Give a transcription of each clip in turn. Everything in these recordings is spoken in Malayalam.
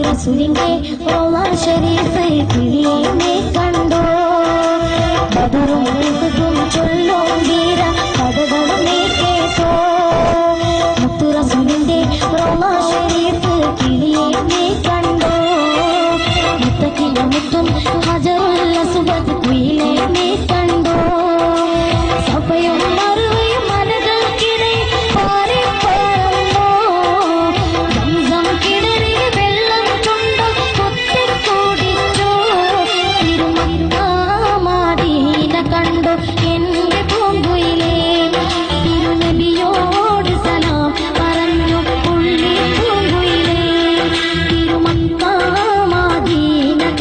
റസൂലിന്റെ റൗള ശരീഫ് കിളിയെ കണ്ടോ ബദറും ഉഹുദും ചൊല്ലും വീര കഥകളും നീ കേട്ടോ മുത്തു റസൂലിന്റെ റൗള ശരീഫ് കിളിയെ കണ്ടോ മുത്തക്കിന്റെ മുത്തും ഹജറുൽ അസ്വദ് കുയിലെ നീ കണ്ടോ സഫയും മറുവയും മലകൾക്കിടെ പാറി പറന്നോ സംസം കിടറി വെള്ളം കൊണ്ട് കുത്തിക്കൂടിച്ചോ തിരുമദീന കണ്ടോ എന്റെ പൂങ്കുയിലേ തിരുനബിയോട് സലാം പറഞ്ഞു പുള്ളി പൂങ്കുയിലേ തിരുമദീന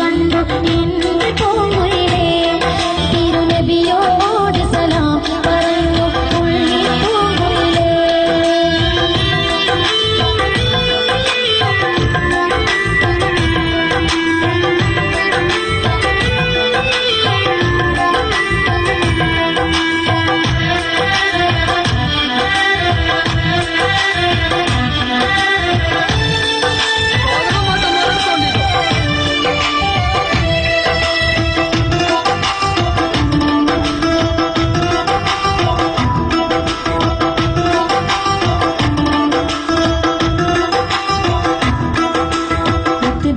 കണ്ടോ എന്റെ പൂങ്കുയിലേ തിരുനബിയോട് സലാം പറഞ്ഞു പുള്ളി പൂങ്കുയിലേ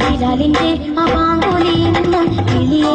ബിലാലിന്റെ അവാങ്കുലിയിൽ നിന്നും കിളിയെ